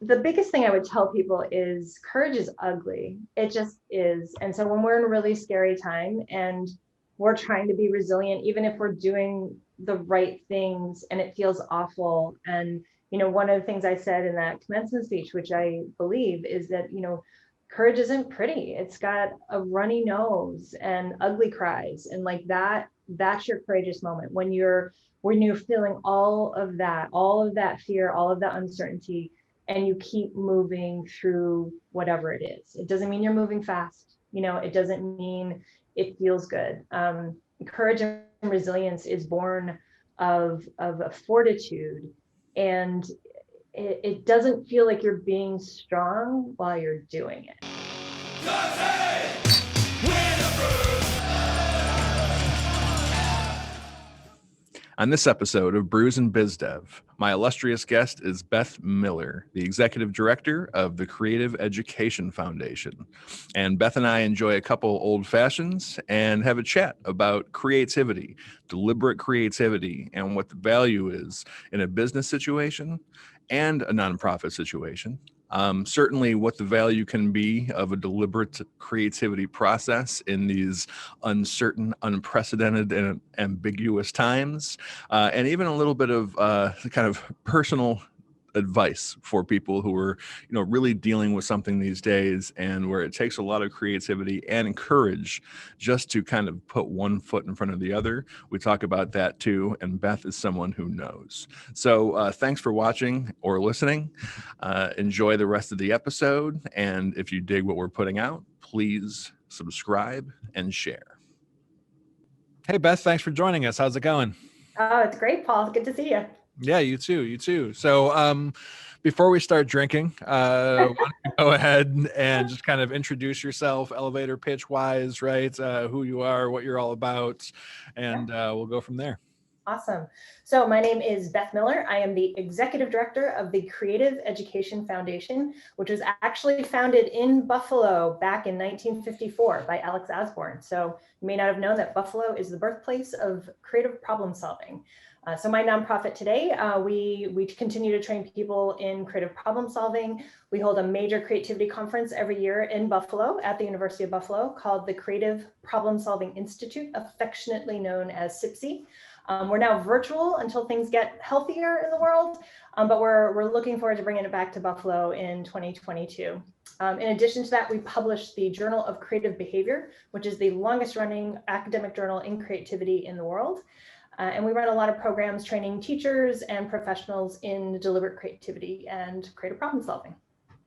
The biggest thing I would tell people is courage is ugly. It just is. And so when we're in a really scary time and we're trying to be resilient, even if we're doing the right things and it feels awful. And, one of the things I said in that commencement speech, which I believe, is that, courage isn't pretty. It's got a runny nose and ugly cries. And like that's your courageous moment when you're feeling all of that fear, all of that uncertainty, and you keep moving through whatever it is. It doesn't mean you're moving fast. It doesn't mean it feels good. Courage and resilience is born of a fortitude, and it doesn't feel like you're being strong while you're doing it. On this episode of Brews BizDev, my illustrious guest is Beth Miller, the Executive Director of the Creative Education Foundation. And Beth and I enjoy a couple old fashions and have a chat about creativity, deliberate creativity, and what the value is in a business situation and a nonprofit situation. Certainly what the value can be of a deliberate creativity process in these uncertain, unprecedented, and ambiguous times, and even a little bit of kind of personal advice for people who are, really dealing with something these days and where it takes a lot of creativity and courage just to kind of put one foot in front of the other. We talk about that too, and Beth is someone who knows. So thanks for watching or listening. Enjoy the rest of the episode, and if you dig what we're putting out, please subscribe and share. Hey Beth, thanks for joining us. How's it going? Oh, it's great, Paul. Good to see you. Yeah, you too. So before we start drinking, why don't you go ahead and just kind of introduce yourself, elevator pitch wise, right? Who you are, what you're all about, and we'll go from there. Awesome. So my name is Beth Miller. I am the Executive Director of the Creative Education Foundation, which was actually founded in Buffalo back in 1954 by Alex Osborne. So you may not have known that Buffalo is the birthplace of creative problem solving. So my nonprofit today, we continue to train people in creative problem solving. We hold a major creativity conference every year in Buffalo at the University of Buffalo called the Creative Problem Solving Institute, affectionately known as CPSI. We're now virtual until things get healthier in the world, but we're looking forward to bringing it back to Buffalo in 2022. In addition to that, we published the Journal of Creative Behavior, which is the longest running academic journal in creativity in the world. And we run a lot of programs training teachers and professionals in deliberate creativity and creative problem solving.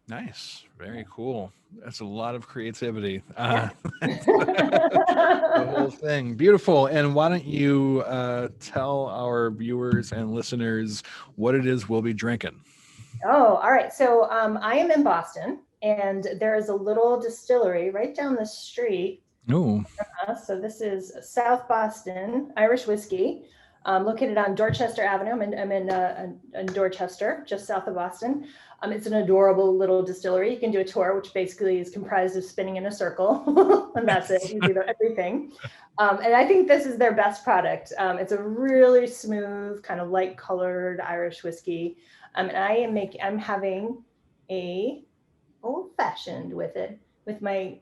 Nice. Very cool. That's a lot of creativity. Yeah. The whole thing. Beautiful. And why don't you tell our viewers and listeners what it is we'll be drinking? Oh, all right. So I am in Boston, and there is a little distillery right down the street. Oh. So this is South Boston Irish whiskey, located on Dorchester Avenue. I'm in Dorchester, just south of Boston. It's an adorable little distillery. You can do a tour, which basically is comprised of spinning in a circle, and that's it. You do everything. And I think this is their best product. It's a really smooth, kind of light colored Irish whiskey. And I'm having a old fashioned with it. With my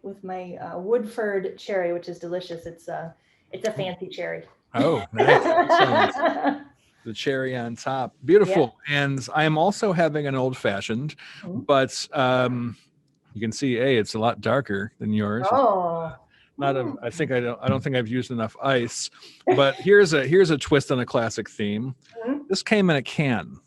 Woodford cherry, which is delicious. It's a fancy cherry. Oh, nice. The cherry on top. Beautiful. Yeah. And I am also having an old fashioned, but you can see, it's a lot darker than yours. Oh. I don't think I've used enough ice, but here's a twist on a classic theme. This came in a can.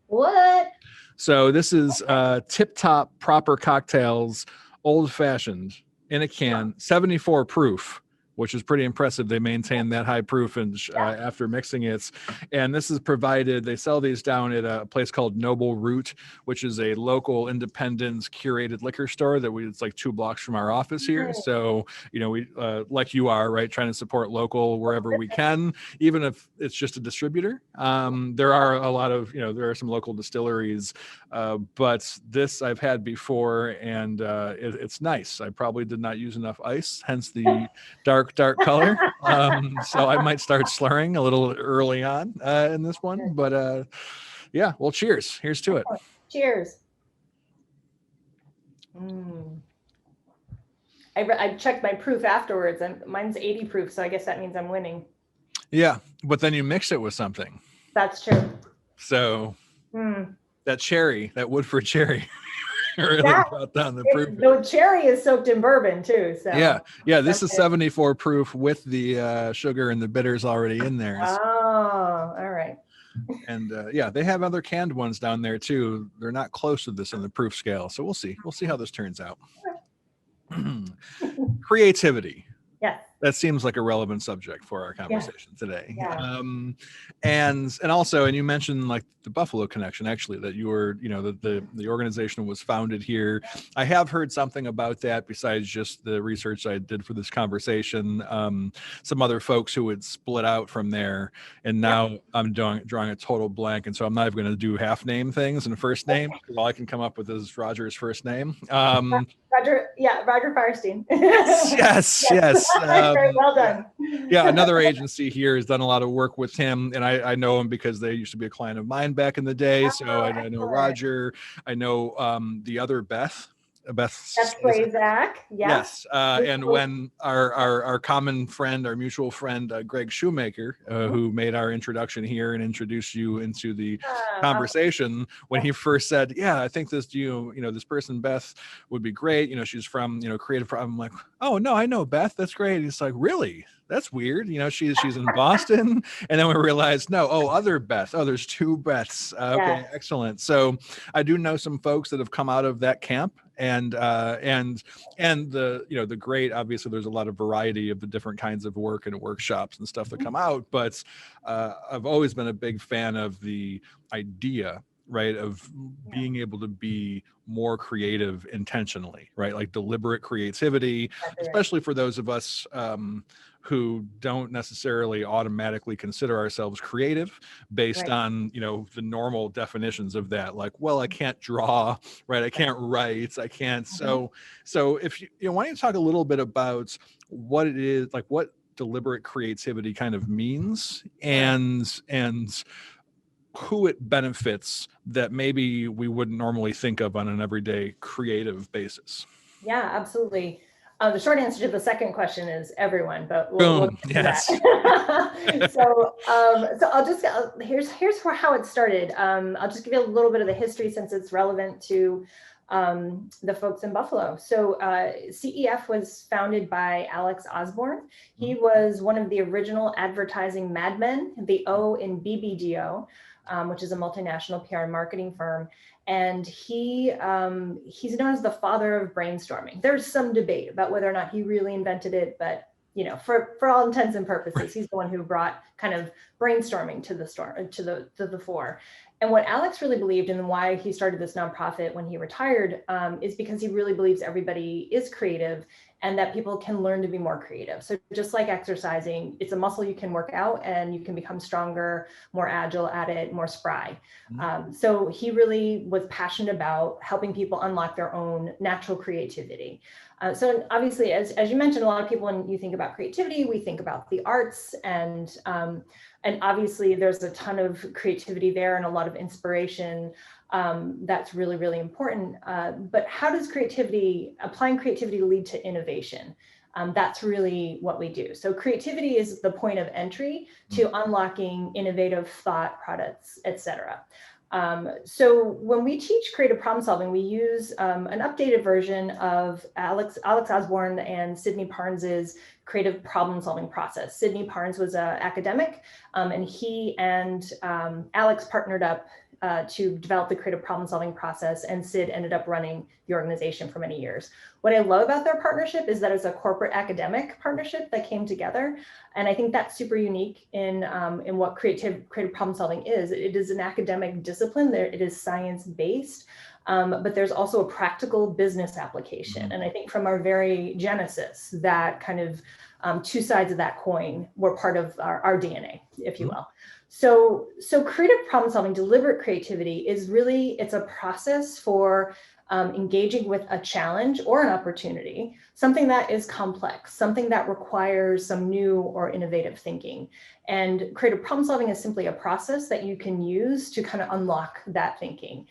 What? So this is Tip Top Proper Cocktails old fashioned in a can, 74 proof, which is pretty impressive. They maintain that high proofage after mixing it. And this is provided, they sell these down at a place called Noble Root, which is a local independent curated liquor store it's like 2 blocks from our office here. So, we, like you are, right, trying to support local wherever we can, even if it's just a distributor. There are a lot of, there are some local distilleries, but this I've had before, and it's nice. I probably did not use enough ice, hence the dark color. So I might start slurring a little early on in this one, but well, cheers. Here's to it. Cheers. Mm. I checked my proof afterwards, and mine's 80 proof, so I guess that means I'm winning. Yeah, but then you mix it with something. That's true. So that cherry, that Woodford cherry, really brought down the proof. The cherry is soaked in bourbon too. So yeah. This is 74 proof with the sugar and the bitters already in there. Oh, all right. And yeah, they have other canned ones down there too. They're not close to this in the proof scale, so we'll see. We'll see how this turns out. Creativity. Yes. That seems like a relevant subject for our conversation today. Yeah. And also, and you mentioned like the Buffalo connection, actually, that you were, the organization was founded here. I have heard something about that besides just the research I did for this conversation. Some other folks who had split out from there, and now I'm drawing a total blank, and so I'm not even going to do half name things and first name, because all I can come up with is Roger's first name. Roger Firestein. yes. Very well done. Yeah, another agency here has done a lot of work with him, and I know him because they used to be a client of mine back in the day. So I know Roger. I know the other Beth. That's Zach. Yes. And when our common friend, our mutual friend, Greg Shoemaker, who made our introduction here and introduced you into the conversation, when he first said, yeah, I think this, this person, Beth, would be great. She's from, Creative. I'm like, oh no, I know Beth. That's great. He's like, really? That's weird. She's in Boston. And then we realized, other Beth. Oh, there's two Beths. Okay, excellent. So I do know some folks that have come out of that camp. And the great, obviously there's a lot of variety of the different kinds of work and workshops and stuff that come out, but I've always been a big fan of the idea, right, of being able to be more creative intentionally, right, like deliberate creativity, especially for those of us who don't necessarily automatically consider ourselves creative based on, the normal definitions of that. Like, well, I can't draw, right? I can't write, I can't. So if why don't you talk a little bit about what it is, like what deliberate creativity kind of means and who it benefits that maybe we wouldn't normally think of on an everyday creative basis. Yeah, absolutely. The short answer to the second question is everyone, but we'll get to that. So I'll just, here's how it started. I'll just give you a little bit of the history since it's relevant to the folks in Buffalo. So CEF was founded by Alex Osborne. He was one of the original advertising madmen, the O in BBDO, which is a multinational PR and marketing firm. And he's known as the father of brainstorming. There's some debate about whether or not he really invented it, but for all intents and purposes, he's the one who brought kind of brainstorming to the fore. And what Alex really believed, and why he started this nonprofit when he retired, is because he really believes everybody is creative and that people can learn to be more creative. So just like exercising, it's a muscle you can work out and you can become stronger, more agile at it, more spry. So he really was passionate about helping people unlock their own natural creativity. So obviously, as you mentioned, a lot of people, when you think about creativity, we think about the arts, and obviously there's a ton of creativity there and a lot of inspiration. That's really, really important. But how does applying creativity lead to innovation? That's really what we do. So creativity is the point of entry to unlocking innovative thought, products, etc. So when we teach creative problem solving, we use an updated version of Alex Osborne and Sydney Parnes's creative problem solving process. Sydney Parnes was an academic, and he and Alex partnered up to develop the creative problem solving process, and Sid ended up running the organization for many years. What I love about their partnership is that it's a corporate academic partnership that came together. And I think that's super unique in what creative problem solving is. It is an academic discipline. It is science-based, but there's also a practical business application. And I think from our very genesis, that kind of two sides of that coin were part of our DNA, if you will. So creative problem solving, deliberate creativity is really, it's a process for engaging with a challenge or an opportunity, something that is complex, something that requires some new or innovative thinking. And creative problem solving is simply a process that you can use to kind of unlock that thinking.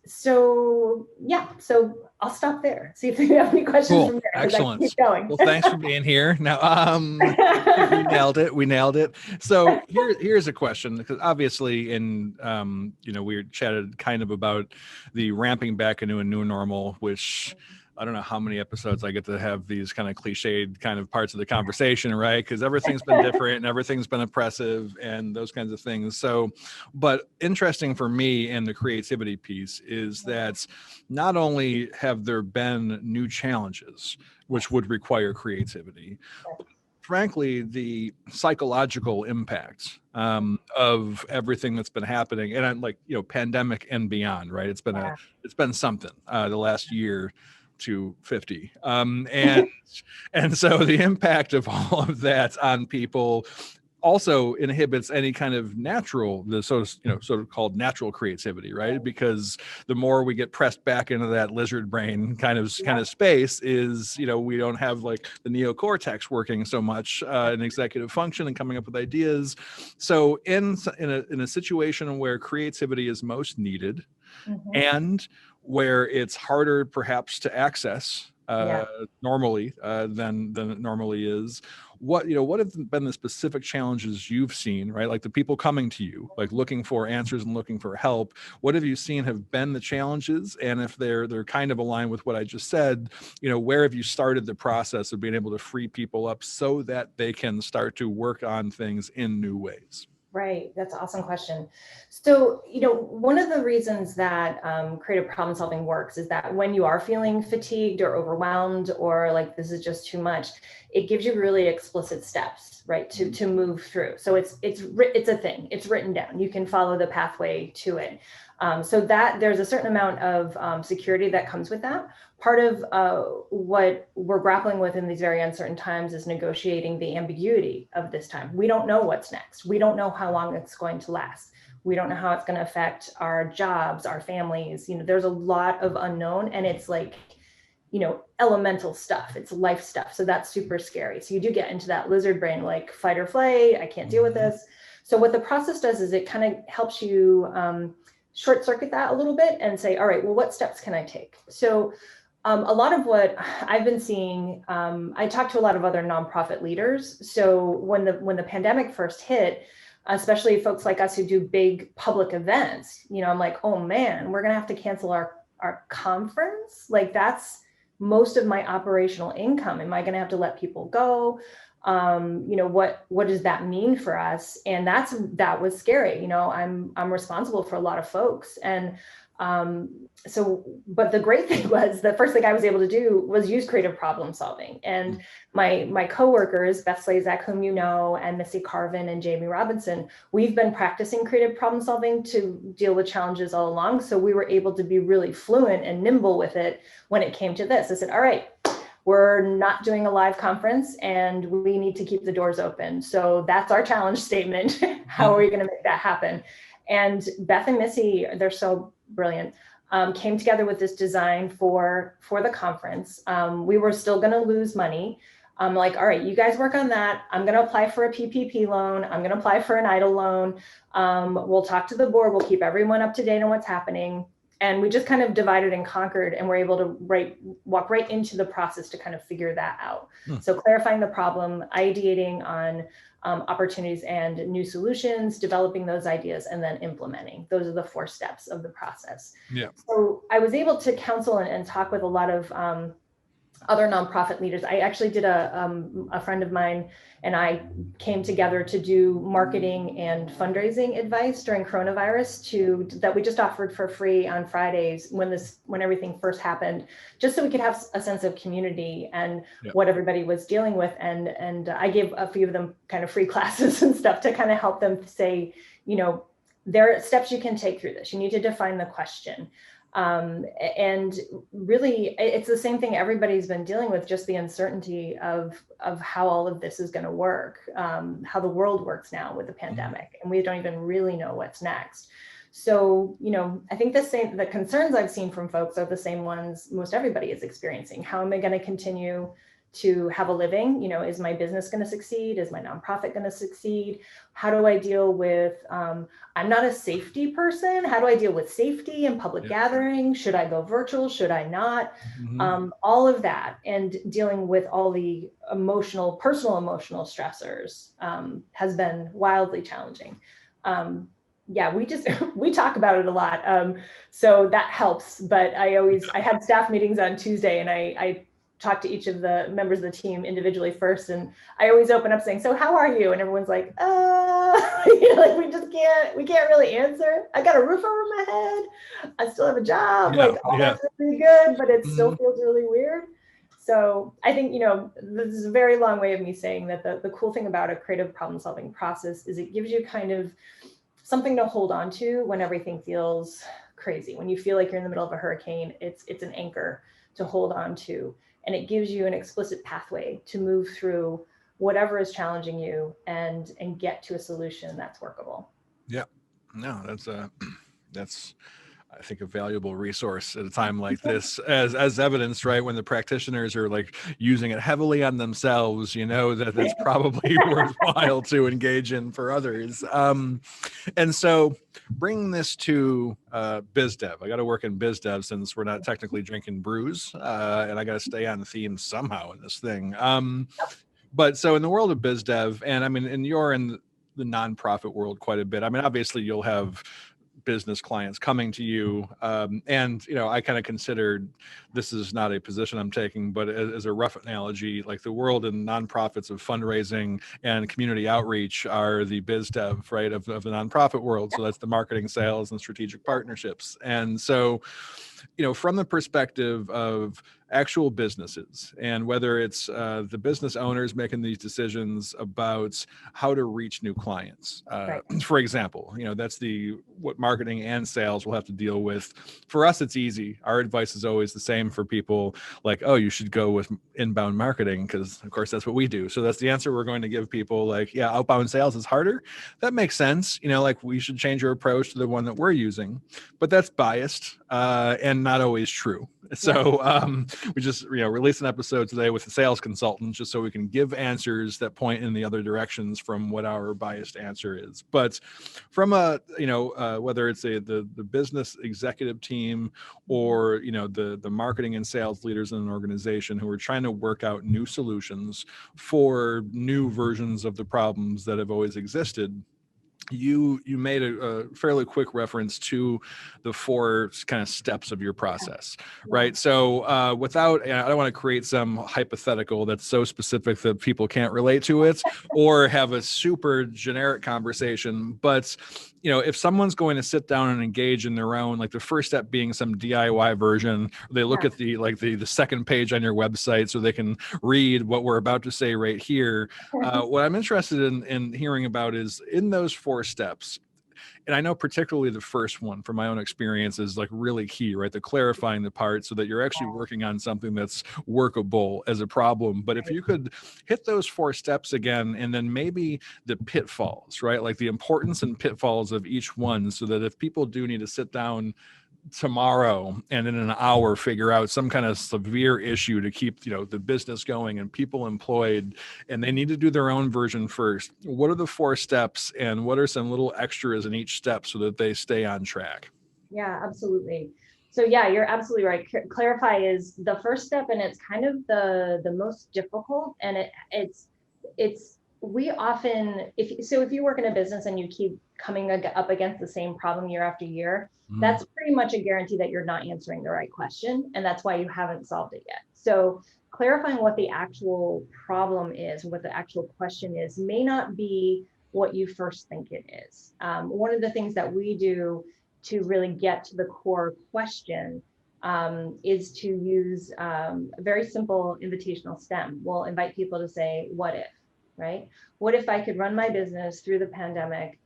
So yeah, so I'll stop there. See if you have any questions Cool. from there. Excellent. Keep going. Well, thanks for being here. Now, we nailed it. We nailed it. So here's a question, because obviously we chatted kind of about the ramping back into a new normal, which I don't know how many episodes I get to have these kind of cliched kind of parts of the conversation, right? Because everything's been different and everything's been oppressive and those kinds of things. So, but interesting for me and the creativity piece is that not only have there been new challenges, which would require creativity, frankly, the psychological impact of everything that's been happening, and I'm like, pandemic and beyond, right? It's been something the last year to 50, and so the impact of all of that on people also inhibits any kind of sort of called natural creativity, right? Because the more we get pressed back into that lizard brain kind of space is, we don't have like the neocortex working so much in executive function and coming up with ideas. So in a situation where creativity is most needed, and where it's harder perhaps to access normally than it normally is, what have been the specific challenges you've seen, right? Like the people coming to you, like looking for answers and looking for help. What have you seen have been the challenges? And if they're kind of aligned with what I just said, where have you started the process of being able to free people up so that they can start to work on things in new ways? Right. That's an awesome question. So, one of the reasons that creative problem solving works is that when you are feeling fatigued or overwhelmed or like this is just too much, it gives you really explicit steps, right, to move through. So it's a thing. It's written down. You can follow the pathway to it. So that there's a certain amount of security that comes with that. Part of what we're grappling with in these very uncertain times is negotiating the ambiguity of this time. We don't know what's next. We don't know how long it's going to last. We don't know how it's going to affect our jobs, our families. There's a lot of unknown, and it's like, elemental stuff. It's life stuff. So that's super scary. So you do get into that lizard brain, like fight or flight. I can't deal with this. So what the process does is it kind of helps you short circuit that a little bit and say, all right, well, what steps can I take? So a lot of what I've been seeing, I talked to a lot of other nonprofit leaders. So when the pandemic first hit, especially folks like us who do big public events, I'm like, oh man, we're gonna have to cancel our conference. Like that's most of my operational income. Am I gonna have to let people go? What does that mean for us? And that was scary. I'm responsible for a lot of folks, and but the great thing was the first thing I was able to do was use creative problem solving. And my coworkers, Beth Slazak, whom you know, and Missy Carvin and Jamie Robinson, we've been practicing creative problem solving to deal with challenges all along. So we were able to be really fluent and nimble with it when it came to this. I said, all right, we're not doing a live conference and we need to keep the doors open. So that's our challenge statement. How are we going to make that happen? And Beth and Missy, they're so brilliant, came together with this design for the conference. We were still going to lose money. I'm like, all right, you guys work on that. I'm going to apply for a PPP loan. I'm going to apply for an EIDL loan. We'll talk to the board. We'll keep everyone up to date on what's happening. And we just kind of divided and conquered, and we're able to walk right into the process to kind of figure that out. So clarifying the problem, ideating on opportunities and new solutions, developing those ideas, and then implementing. Those are the 4 steps of the process. Yeah. So I was able to counsel and talk with a lot of other nonprofit leaders. I actually did a friend of mine and I came together to do marketing and fundraising advice during coronavirus that we just offered for free on Fridays when everything first happened, just so we could have a sense of community and what everybody was dealing with. And I gave a few of them kind of free classes and stuff to kind of help them say, there are steps you can take through this. You need to define the question. And really, it's the same thing everybody's been dealing with, just the uncertainty of how all of this is going to work, how the world works now with the pandemic, and we don't even really know what's next. So, I think the concerns I've seen from folks are the same ones most everybody is experiencing. How am I going to continue to have a living. Is my business going to succeed? Is my nonprofit going to succeed? How do I deal with, I'm not a safety person. How do I deal with safety and public gathering? Should I go virtual? Should I not? All of that, and dealing with all the personal emotional stressors has been wildly challenging. We talk about it a lot. So that helps, but I had staff meetings on Tuesday, and I talk to each of the members of the team individually first. And I always open up saying, so how are you? And everyone's like, like we can't really answer. I got a roof over my head. I still have a job. That's really good, but it still feels really weird. So I think, this is a very long way of me saying that the cool thing about a creative problem solving process is it gives you kind of something to hold on to when everything feels crazy. When you feel like you're in the middle of a hurricane, it's an anchor to hold on to. And it gives you an explicit pathway to move through whatever is challenging you and get to a solution that's workable. Yeah, no, that's I think a valuable resource at a time like this, as evidenced, right? When the practitioners are like using it heavily on themselves, that's probably worthwhile to engage in for others. And so bringing this to BizDev, I got to work in BizDev since we're not technically drinking brews, and I got to stay on theme somehow in this thing. But so in the world of BizDev, and I mean, and you're in the nonprofit world quite a bit. I mean, obviously you'll have business clients coming to you. And, I kind of considered, this is not a position I'm taking, but as a rough analogy, like the world and nonprofits of fundraising and community outreach are the biz dev, right, of the nonprofit world. So that's the marketing, sales, and strategic partnerships. And so, from the perspective of actual businesses, and whether it's the business owners making these decisions about how to reach new clients, for example, that's what marketing and sales will have to deal with. For us, it's easy. Our advice is always the same for people, like, oh, you should go with inbound marketing, because of course that's what we do. So that's the answer we're going to give people, like, yeah, outbound sales is harder. That makes sense. Like, we should change your approach to the one that we're using, but that's biased and not always true. So we just released an episode today with a sales consultant, just so we can give answers that point in the other directions from what our biased answer is. But from whether it's the business executive team or the marketing and sales leaders in an organization who are trying to work out new solutions for new versions of the problems that have always existed, you made a fairly quick reference to the 4 kind of steps of your process, right? So I don't want to create some hypothetical that's so specific that people can't relate to it, or have a super generic conversation. But if someone's going to sit down and engage in their own, like the first step being some DIY version, they look at the second page on your website so they can read what we're about to say right here. What I'm interested in hearing about is, in those 4 steps, and I know particularly the first one from my own experience is like really key, right? The clarifying the part so that you're actually working on something that's workable as a problem. But if you could hit those 4 steps again, and then maybe the pitfalls, right? Like the importance and pitfalls of each one, so that if people do need to sit down tomorrow and in an hour figure out some kind of severe issue to keep the business going and people employed, and they need to do their own version first, what are the 4 steps, and what are some little extras in each step so that they stay on track? Yeah, absolutely. So yeah, you're absolutely right. Clarify is the first step, and it's kind of the most difficult. And we often, if you work in a business and you keep coming up against the same problem year after year, that's pretty much a guarantee that you're not answering the right question, and that's why you haven't solved it yet. So clarifying what the actual problem is, what the actual question is, may not be what you first think it is. One of the things that we do to really get to the core question is to use a very simple invitational stem. We'll invite people to say, what if, right? What if I could run my business through the pandemic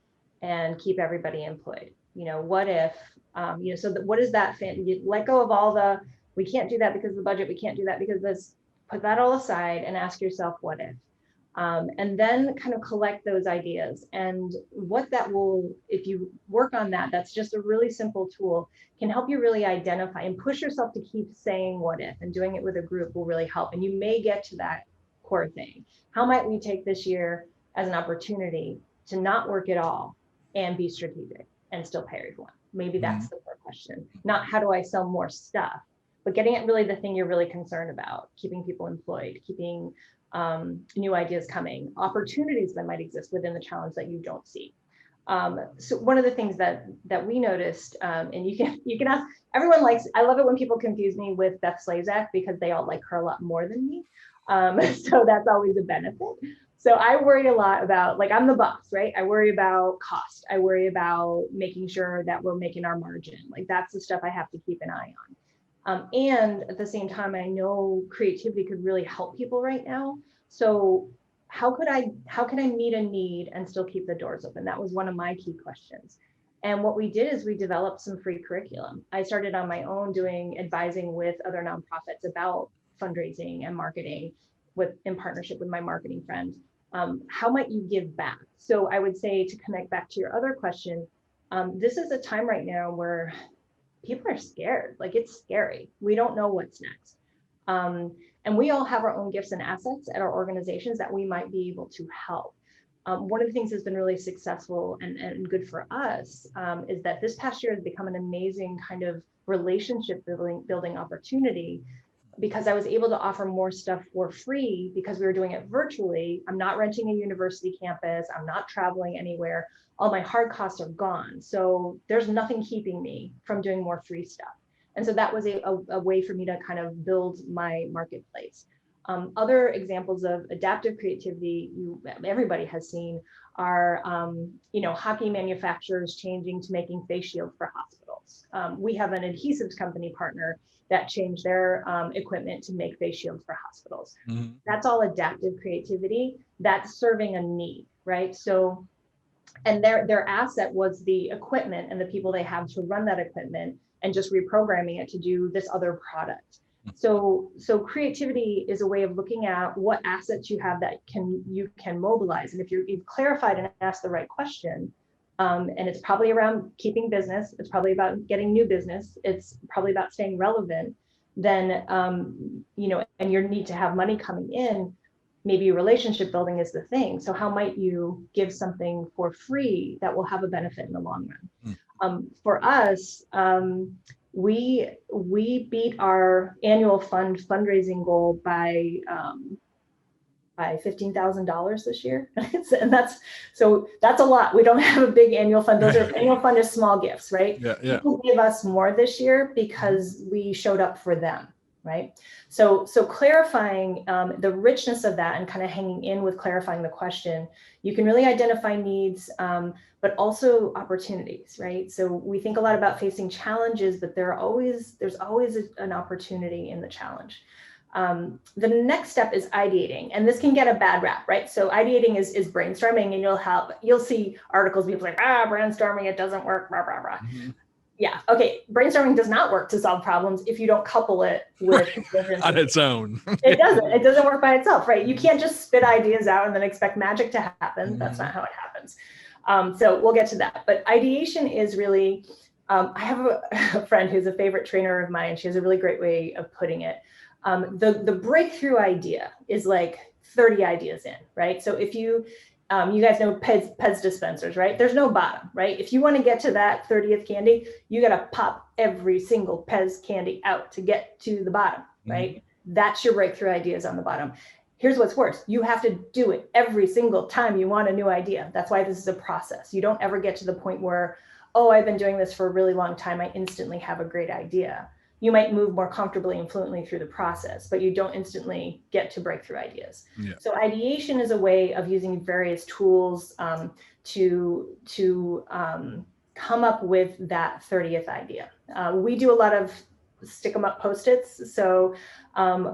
and keep everybody employed? What if, what is that? You let go of we can't do that because of the budget, we can't do that because of this, put that all aside and ask yourself, what if? And then kind of collect those ideas. And what that will, if you work on that, that's just a really simple tool, can help you really identify and push yourself to keep saying what if, and doing it with a group will really help. And you may get to that core thing. How might we take this year as an opportunity to not work at all and be strategic and still pay everyone? Maybe that's the core question. Not how do I sell more stuff, but getting at really the thing you're really concerned about, keeping people employed, keeping new ideas coming, opportunities that might exist within the challenge that you don't see. So one of the things that we noticed, and you can ask, everyone likes, I love it when people confuse me with Beth Slazak because they all like her a lot more than me. So that's always a benefit. So I worry a lot about, like, I'm the boss, right? I worry about cost. I worry about making sure that we're making our margin. Like, that's the stuff I have to keep an eye on. And at the same time, I know creativity could really help people right now. So how can I meet a need and still keep the doors open? That was one of my key questions. And what we did is we developed some free curriculum. I started on my own doing advising with other nonprofits about fundraising and marketing in partnership with my marketing friend. How might you give back? So I would say, to connect back to your other question, this is a time right now where people are scared. Like, it's scary. We don't know what's next. And we all have our own gifts and assets at our organizations that we might be able to help. One of the things that's been really successful and good for us is that this past year has become an amazing kind of relationship building opportunity, because I was able to offer more stuff for free because we were doing it virtually. I'm not renting a university campus. I'm not traveling anywhere. All my hard costs are gone. So there's nothing keeping me from doing more free stuff. And so that was a way for me to kind of build my marketplace. Other examples of adaptive creativity everybody has seen are, hockey manufacturers changing to making face shields for hospitals. We have an adhesives company partner that changed their equipment to make face shields for hospitals. That's all adaptive creativity that's serving a need, right? So, and their asset was the equipment and the people they have to run that equipment, and just reprogramming it to do this other product. So creativity is a way of looking at what assets you have that you can mobilize. And if you've clarified and asked the right question, and it's probably around keeping business, it's probably about getting new business, it's probably about staying relevant, then, and your need to have money coming in, maybe relationship building is the thing. So how might you give something for free that will have a benefit in the long run? For us, we beat our annual fundraising goal by $15,000 this year. And that's a lot. We don't have a big annual fund. Annual fund is small gifts, right? Yeah. People gave us more this year because we showed up for them, right? So clarifying the richness of that and kind of hanging in with clarifying the question, you can really identify needs, but also opportunities, right? So we think a lot about facing challenges, but there's always an opportunity in the challenge. The next step is ideating, and this can get a bad rap, right? So ideating is brainstorming, and you'll see articles, people like, brainstorming, it doesn't work, blah, blah, blah. Yeah, okay, brainstorming does not work to solve problems if you don't couple it with on its own. It doesn't work by itself, right? You can't just spit ideas out and then expect magic to happen. That's not how it happens. So we'll get to that. But ideation is really, I have a friend who's a favorite trainer of mine. She has a really great way of putting it. The breakthrough idea is like 30 ideas in, right? So if you guys know Pez dispensers, right? There's no bottom, right? If you want to get to that 30th candy, you got to pop every single Pez candy out to get to the bottom, right? That's your breakthrough ideas on the bottom. Here's what's worse. You have to do it every single time you want a new idea. That's why this is a process. You don't ever get to the point where, oh, I've been doing this for a really long time, I instantly have a great idea. You might move more comfortably and fluently through the process, but you don't instantly get to breakthrough ideas. Yeah. So ideation is a way of using various tools to come up with that 30th idea. We do a lot of stick 'em up Post-its. So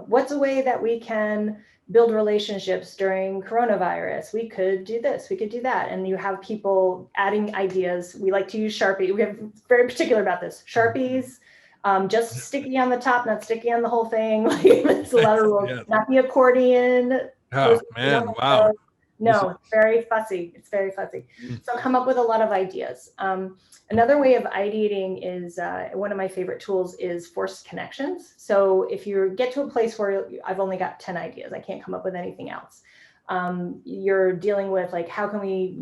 what's a way that we can build relationships during coronavirus? We could do this, we could do that. And you have people adding ideas. We like to use Sharpie. We have very particular about this. Sharpies, just sticky on the top, not sticky on the whole thing. Like, it's a lot of rules. Yeah. Not the accordion, Oh You don't man, have wow. to- no, it's very fussy. It's very fussy. So come up with a lot of ideas. Another way of ideating is one of my favorite tools is forced connections. So if you get to a place where I've only got 10 ideas, I can't come up with anything else. You're dealing with like, how can we,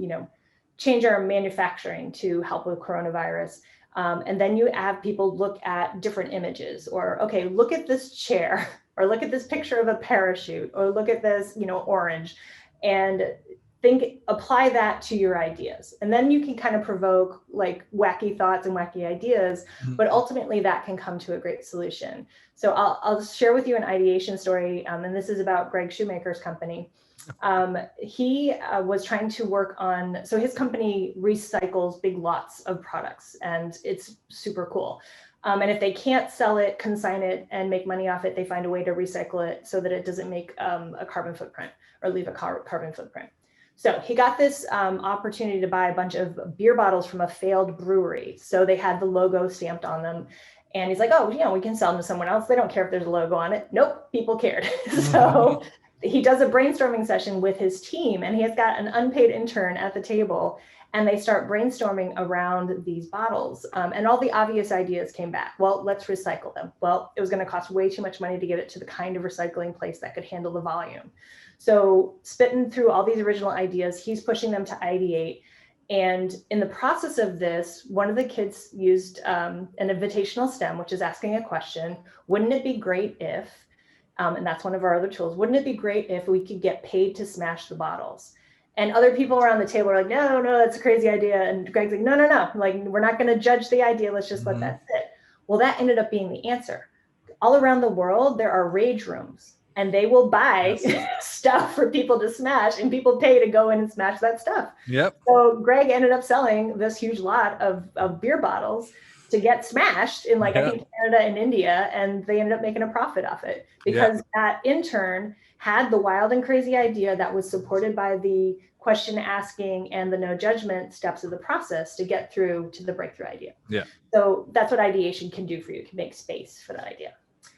change our manufacturing to help with coronavirus? And then you have people look at different images, or, okay, look at this chair, or look at this picture of a parachute, or look at this, orange, and apply that to your ideas. And then you can kind of provoke like wacky thoughts and wacky ideas, but ultimately that can come to a great solution. So I'll share with you an ideation story. And this is about Greg Shoemaker's company. He was trying to work on, so his company recycles big lots of products, and it's super cool. And if they can't sell it, consign it, and make money off it, they find a way to recycle it so that it doesn't make a carbon footprint or leave a carbon footprint. So he got this opportunity to buy a bunch of beer bottles from a failed brewery. So they had the logo stamped on them. And he's like, oh, we can sell them to someone else. They don't care if there's a logo on it. Nope, people cared. So he does a brainstorming session with his team, and he has got an unpaid intern at the table, and they start brainstorming around these bottles. And all the obvious ideas came back. Well, let's recycle them. Well, it was going to cost way too much money to get it to the kind of recycling place that could handle the volume. So spitting through all these original ideas, he's pushing them to ideate. And in the process of this, one of the kids used an invitational STEM, which is asking a question. Wouldn't it be great if, and that's one of our other tools, wouldn't it be great if we could get paid to smash the bottles? And other people around the table are like, no, that's a crazy idea. And Greg's like, no. Like, we're not going to judge the idea. Let's just let that sit. Well, that ended up being the answer. All around the world, there are rage rooms, and they will buy stuff for people to smash, and people pay to go in and smash that stuff. Yep. So Greg ended up selling this huge lot of beer bottles to get smashed in I think Canada and India, and they ended up making a profit off it because that intern had the wild and crazy idea that was supported by the question asking and the no judgment steps of the process to get through to the breakthrough idea. Yeah. So that's what ideation can do for you. It can make space for that idea.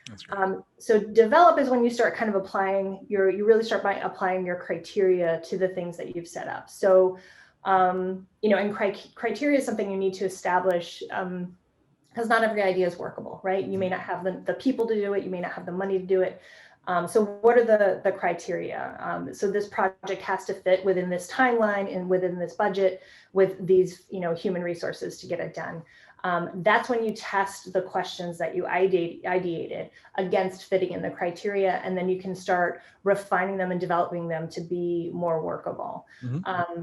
That's great. So develop is when you start kind of applying you really start by applying your criteria to the things that you've set up. So, and criteria is something you need to establish because not every idea is workable, right? You may not have the people to do it. You may not have the money to do it. So what are the criteria? So this project has to fit within this timeline and within this budget with these, human resources to get it done. That's when you test the questions that you ideated against fitting in the criteria, and then you can start refining them and developing them to be more workable.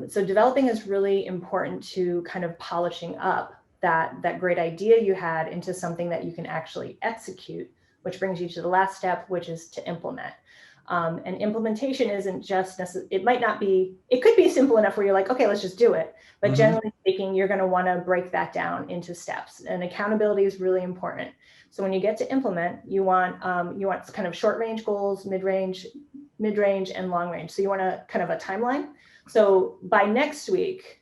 So developing is really important to kind of polishing up that great idea you had into something that you can actually execute, which brings you to the last step, which is to implement. And implementation isn't just it could be simple enough where you're like, okay, let's just do it. But generally speaking, you're going to want to break that down into steps, and accountability is really important. So when you get to implement, you want kind of short range goals, mid-range, and long range. So you want a kind of a timeline. So by next week,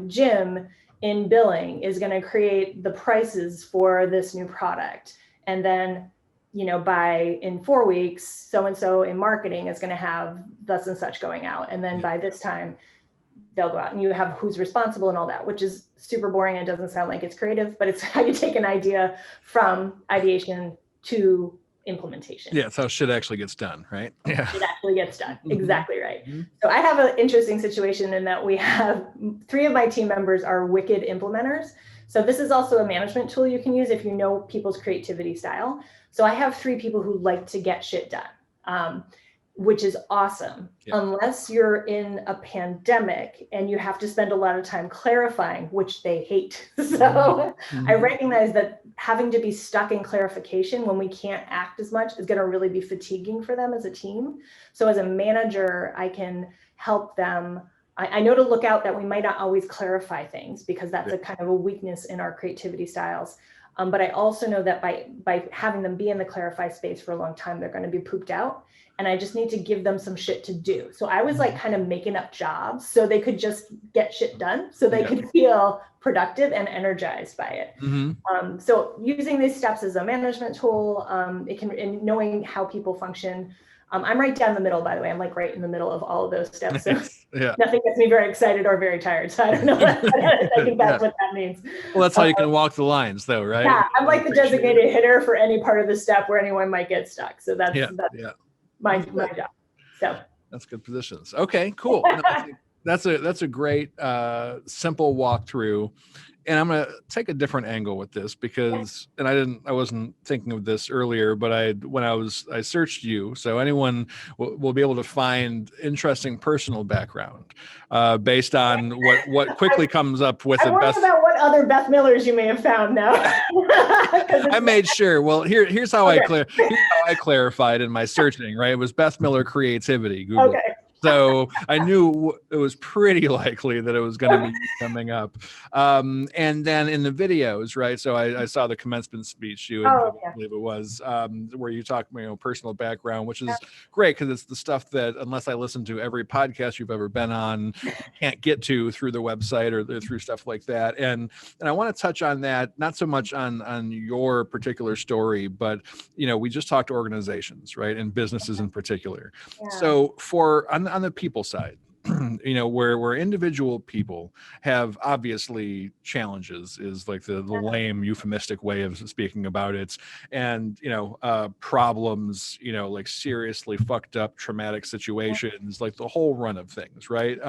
Jim in billing is going to create the prices for this new product. And then, in 4 weeks, so-and-so in marketing is going to have thus and such going out. And then by this time, they'll go out, and you have who's responsible and all that, which is super boring. It doesn't sound like it's creative, but it's how you take an idea from ideation to implementation. Yeah, it's how shit actually gets done, right? Yeah. It actually gets done. Exactly right. So I have an interesting situation in that we have 3 of my team members are wicked implementers. So this is also a management tool you can use if you know people's creativity style. So I have 3 people who like to get shit done, which is awesome, unless you're in a pandemic and you have to spend a lot of time clarifying, which they hate. So I recognize that having to be stuck in clarification when we can't act as much is going to really be fatiguing for them as a team. So as a manager, I can help them. I know to look out that we might not always clarify things because that's a kind of a weakness in our creativity styles. But I also know that by having them be in the clarify space for a long time, they're going to be pooped out. And I just need to give them some shit to do. So I was kind of making up jobs so they could just get shit done, so they could feel productive and energized by it. So using these steps as a management tool, it can, and knowing how people function, I'm right down the middle, by the way. I'm like right in the middle of all of those steps. So Yeah. nothing gets me very excited or very tired. So I don't know. I think that's what that means. Well, that's how you can walk the lines, though, right? Yeah, I'm like the designated hitter for any part of the step where anyone might get stuck. So that's my job. So that's good positions. Okay, cool. No, I think that's a great simple walkthrough. And I'm going to take a different angle with this because, and I wasn't thinking of this earlier, but I searched you. So anyone will be able to find interesting personal background based on what quickly comes up with I worry about what other Beth Millers you may have found now. I made sure. Well, here's how I clarified in my searching, right? It was Beth Miller creativity, Google. Okay. So I knew it was pretty likely that it was going to be coming up. And then in the videos, right? So I saw the commencement speech I believe it was, where you talk, personal background, which is great because it's the stuff that unless I listen to every podcast you've ever been on, you can't get to through the website or through stuff like that. And I want to touch on that, not so much on your particular story, but we just talked organizations, right? And businesses in particular. Yeah. So on the people side, where individual people have obviously challenges is like the lame euphemistic way of speaking about it, and problems, like seriously fucked up traumatic situations, like the whole run of things, right?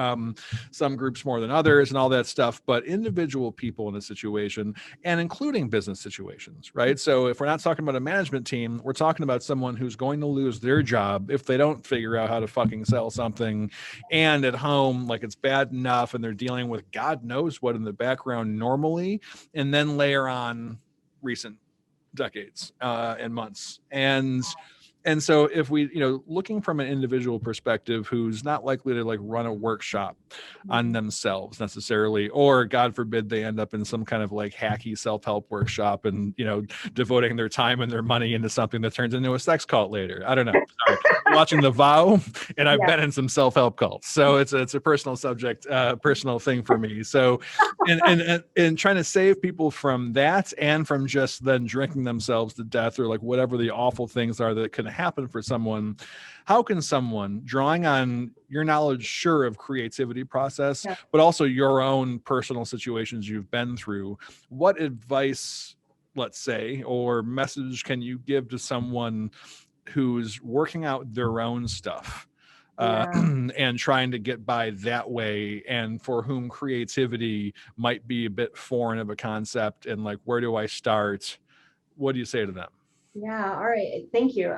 Some groups more than others and all that stuff, but individual people in a situation, and including business situations, right? So if we're not talking about a management team, we're talking about someone who's going to lose their job if they don't figure out how to fucking sell something, and at home, like it's bad enough, and they're dealing with God knows what in the background normally, and then layer on recent decades and months. And so if we, looking from an individual perspective who's not likely to like run a workshop on themselves necessarily, or God forbid they end up in some kind of like hacky self-help workshop and, devoting their time and their money into something that turns into a sex cult later. I don't know. Sorry. Watching The Vow, and I've been in some self-help cults. So it's a personal subject, personal thing for me. So and trying to save people from that and from just then drinking themselves to death or like whatever the awful things are that can happen for someone, how can someone, drawing on your knowledge, sure, of creativity process, but also your own personal situations you've been through, what advice, let's say, or message can you give to someone who's working out their own stuff and trying to get by that way, and for whom creativity might be a bit foreign of a concept, and like, where do I start? What do you say to them? Yeah. All right. Thank you.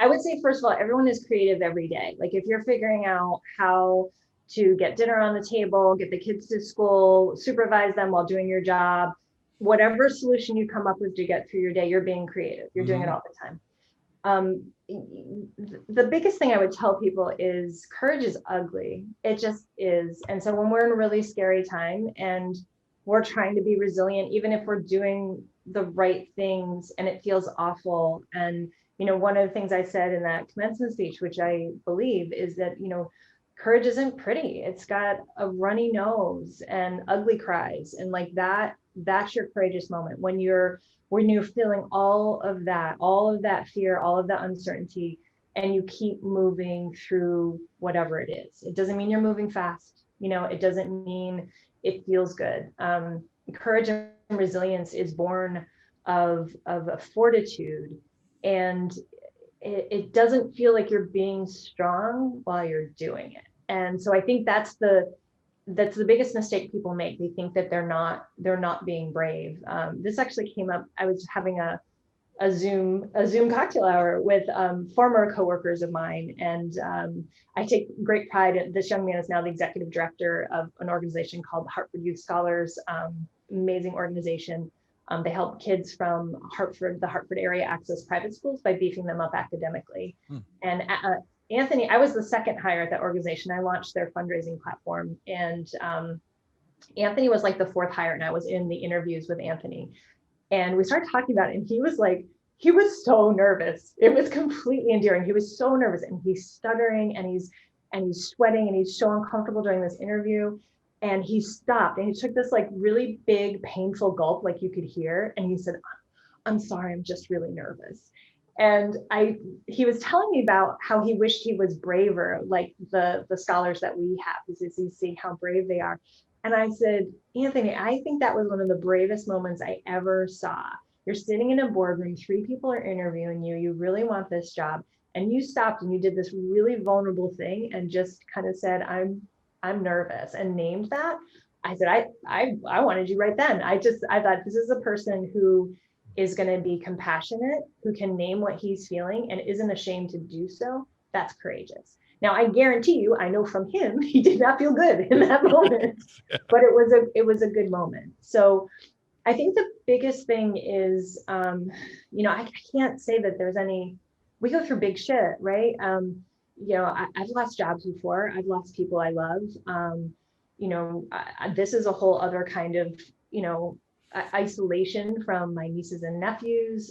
I would say, first of all, everyone is creative every day. Like if you're figuring out how to get dinner on the table, get the kids to school, supervise them while doing your job, whatever solution you come up with to get through your day, you're being creative. You're doing it all the time. The biggest thing I would tell people is courage is ugly. It just is. And so when we're in a really scary time and we're trying to be resilient, even if we're doing the right things and it feels awful. And, one of the things I said in that commencement speech, which I believe, is that, courage isn't pretty. It's got a runny nose and ugly cries. And like that's your courageous moment when you're feeling all of that fear, all of that uncertainty, and you keep moving through whatever it is. It doesn't mean you're moving fast. It doesn't mean it feels good. Courage and resilience is born of a fortitude, and it doesn't feel like you're being strong while you're doing it. And so I think that's the biggest mistake people make. They think that they're not being brave. This actually came up. I was having a Zoom cocktail hour with former coworkers of mine, and I take great pride in this young man is now the executive director of an organization called Hartford Youth Scholars. Amazing organization. They help kids from the Hartford area access private schools by beefing them up academically. And Anthony, I was the second hire at that organization. I launched their fundraising platform, and Anthony was like the fourth hire, and I was in the interviews with Anthony. And we started talking about it, and he was so nervous. It was completely endearing. He was so nervous, and he's stuttering, and he's sweating, and he's so uncomfortable during this interview. And he stopped, and he took this like really big, painful gulp, like you could hear. And he said, "I'm sorry, I'm just really nervous." And he was telling me about how he wished he was braver, like the scholars that we have, because he's seeing how brave they are. And I said, Anthony, I think that was one of the bravest moments I ever saw. You're sitting in a boardroom, 3 people are interviewing you, you really want this job, and you stopped and you did this really vulnerable thing and just kind of said, I'm nervous, and named that. I said, I wanted you right then. I thought, this is a person who is going to be compassionate, who can name what he's feeling and isn't ashamed to do so. That's courageous. Now, I guarantee you, I know from him, he did not feel good in that moment, but it was a good moment. So I think the biggest thing is, I can't say that there's we go through big shit, right? I've lost jobs before. I've lost people I love. This is a whole other kind of, isolation from my nieces and nephews.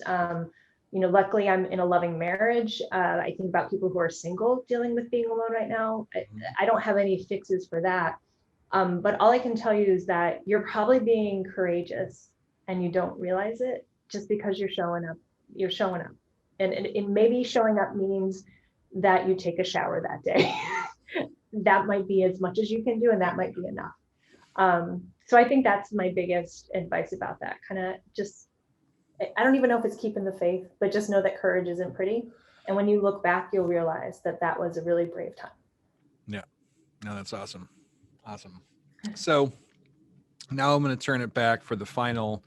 Luckily I'm in a loving marriage. I think about people who are single dealing with being alone right now. I don't have any fixes for that. But all I can tell you is that you're probably being courageous and you don't realize it just because you're showing up. You're showing up. And maybe showing up means that you take a shower that day. That might be as much as you can do, and that might be enough. So I think that's my biggest advice about that. Kind of just, I don't even know if it's keeping the faith, but just know that courage isn't pretty. And when you look back, you'll realize that that was a really brave time. Yeah. No, that's awesome. Awesome. So now I'm going to turn it back for the final.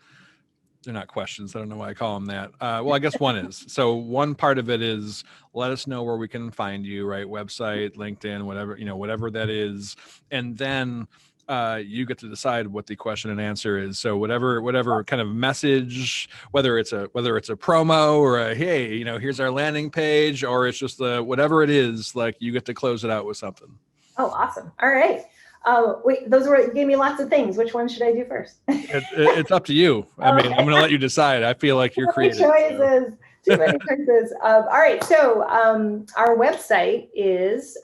They're not questions. I don't know why I call them that. Well, I guess one is. So one part of it is, let us know where we can find you, right? Website, LinkedIn, whatever that is. And then you get to decide what the question and answer is. So whatever kind of message, whether it's a promo or a, hey, here's our landing page, or it's just whatever it is, like you get to close it out with something. Oh, awesome. All right. Wait, you gave me lots of things. Which one should I do first? It's up to you. I mean, I'm going to let you decide. I feel like you're creative. Choices. Too many choices. All right. So our website is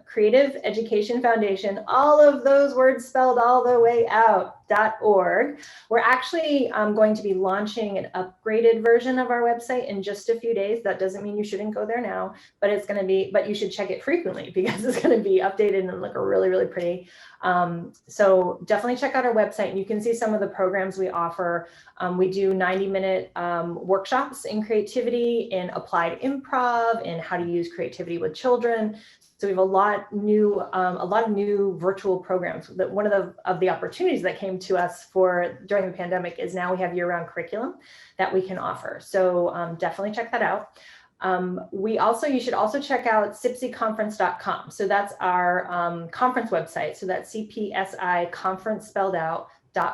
Creative Education Foundation, all of those words spelled all the way out, .org. We're actually going to be launching an upgraded version of our website in just a few days. That doesn't mean you shouldn't go there now, but but you should check it frequently because it's going to be updated and look really, really pretty. So definitely check out our website and you can see some of the programs we offer. We do 90-minute workshops in creativity, in applied improv, in how to use creativity with children. So we have a lot of new virtual programs. That one of the opportunities that came to us during the pandemic is now we have year-round curriculum that we can offer. So definitely check that out. You should also check out cpsiconference.com. So that's our conference website. So that's CPSI conference spelled out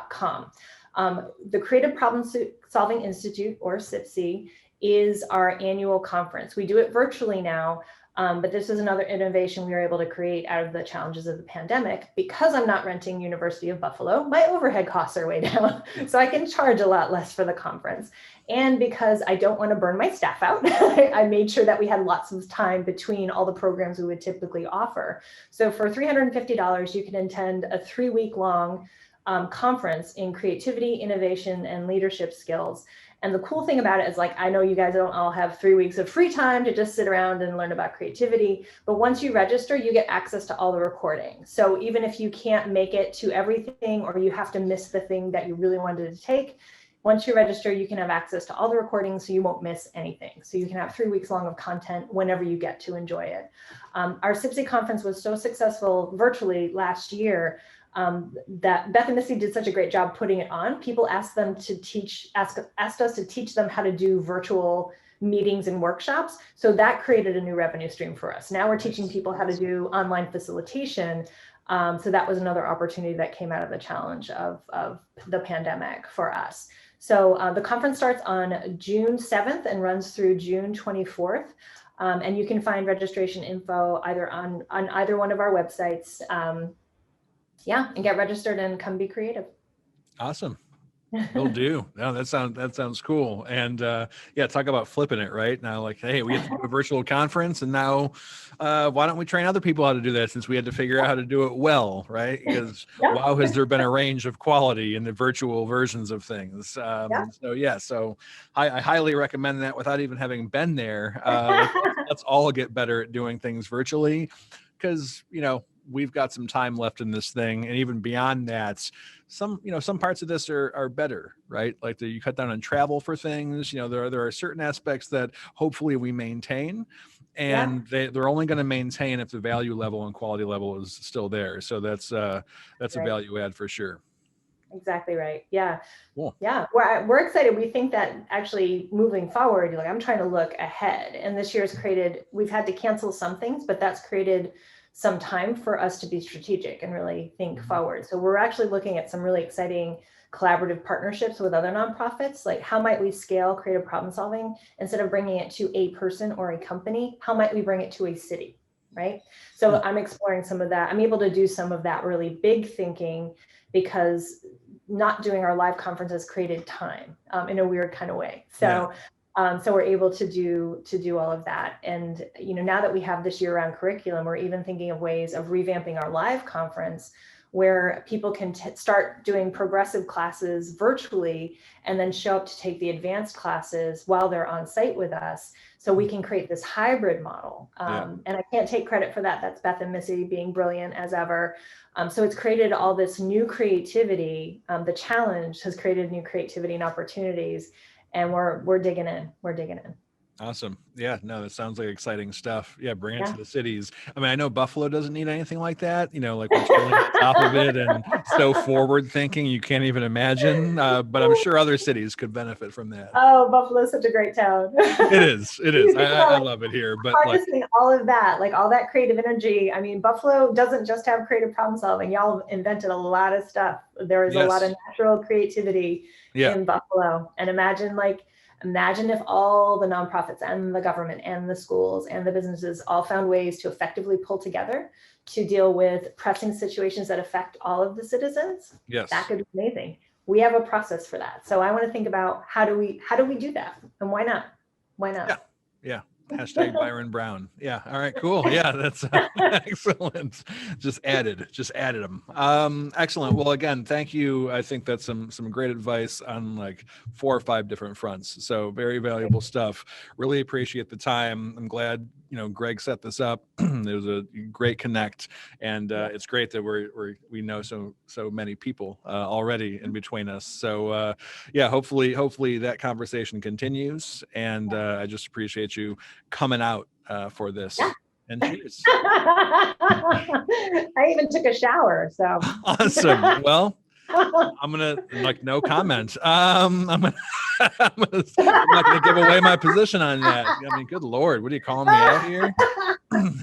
.com. The Creative Problem Solving Institute, or CPSI, is our annual conference. We do it virtually now, but this is another innovation we were able to create out of the challenges of the pandemic. Because I'm not renting University of Buffalo, my overhead costs are way down, so I can charge a lot less for the conference. And because I don't want to burn my staff out, I made sure that we had lots of time between all the programs we would typically offer. So for $350, you can attend a 3-week-long conference in creativity, innovation, and leadership skills. And the cool thing about it is, I know you guys don't all have 3 weeks of free time to just sit around and learn about creativity, but once you register, you get access to all the recordings. So even if you can't make it to everything, or you have to miss the thing that you really wanted to take, once you register, you can have access to all the recordings, so you won't miss anything. So you can have 3 weeks long of content whenever you get to enjoy it. Our CPSI conference was so successful virtually last year that Beth and Missy did such a great job putting it on. People asked us to teach them how to do virtual meetings and workshops. So that created a new revenue stream for us. Now we're teaching people how to do online facilitation. So that was another opportunity that came out of the challenge of the pandemic for us. So the conference starts on June 7th and runs through June 24th. And you can find registration info either on either one of our websites. And get registered and come be creative. Awesome. Will do. No, that sounds cool. And yeah, talk about flipping it right now. Like, hey, we have to do a virtual conference, and now why don't we train other people how to do that, since we had to figure out how to do it well, right? Because Yeah. wow, has there been a range of quality in the virtual versions of things? Yeah. So yeah, so I highly recommend that. Without even having been there, let's all get better at doing things virtually, because we've got some time left in this thing, and even beyond that, some parts of this are better, right? Like you cut down on travel for things. There are certain aspects that hopefully we maintain, and they're only going to maintain if the value level and quality level is still there. So that's a Right. value add for sure. Exactly right. Yeah. Cool. Yeah. We're excited. We think that actually moving forward, like I'm trying to look ahead, and this year's created, we've had to cancel some things, but that's created some time for us to be strategic and really think forward. So we're actually looking at some really exciting collaborative partnerships with other nonprofits. Like, how might we scale creative problem solving instead of bringing it to a person or a company? How might we bring it to a city? Right. So I'm exploring some of that. I'm able to do some of that really big thinking, because not doing our live conferences created time in a weird kind of way. So so we're able to do all of that. And now that we have this year-round curriculum, we're even thinking of ways of revamping our live conference, where people can start doing progressive classes virtually and then show up to take the advanced classes while they're on site with us. So we can create this hybrid model. And I can't take credit for that. That's Beth and Missy being brilliant as ever. So it's created all this new creativity. The challenge has created new creativity and opportunities. And we're digging in. We're digging in. Awesome. Yeah, no, that sounds like exciting stuff. Yeah, bring it to the cities. I mean, I know Buffalo doesn't need anything like that, like we're chilling on top of it and so forward thinking you can't even imagine. But I'm sure other cities could benefit from that. Oh, Buffalo's such a great town. It is. I love it here. But harnessing all of that, like all that creative energy. I mean, Buffalo doesn't just have creative problem solving. Y'all invented a lot of stuff. There is a lot of natural creativity in Buffalo. And imagine if all the nonprofits and the government and the schools and the businesses all found ways to effectively pull together to deal with pressing situations that affect all of the citizens. Yes. That could be amazing. We have a process for that. So I want to think about how do we do that, and why not? Why not? Yeah. Hashtag Byron Brown. Yeah. All right, cool. Yeah, that's excellent. Just added them. Excellent. Well, again, thank you. I think that's some great advice on like 4 or 5 different fronts. So very valuable stuff. Really appreciate the time. I'm glad, Greg set this up. It was a great connect, and it's great that we know so many people already in between us. So yeah, hopefully that conversation continues, and I just appreciate you coming out for this. And cheers. I even took a shower, so awesome. Well, I'm gonna no comment. I'm not gonna give away my position on that. I mean, good Lord, what are you calling me out here?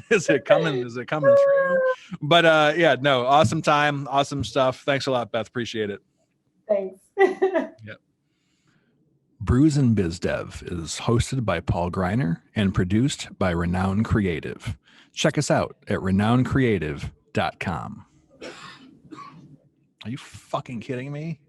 Is it coming through? But yeah, no, awesome time, awesome stuff. Thanks a lot, Beth. Appreciate it. Thanks. Yep. Brews BizDev is hosted by Paul Greiner and produced by Renoun Creative. Check us out at renowncreative.com. Are you fucking kidding me?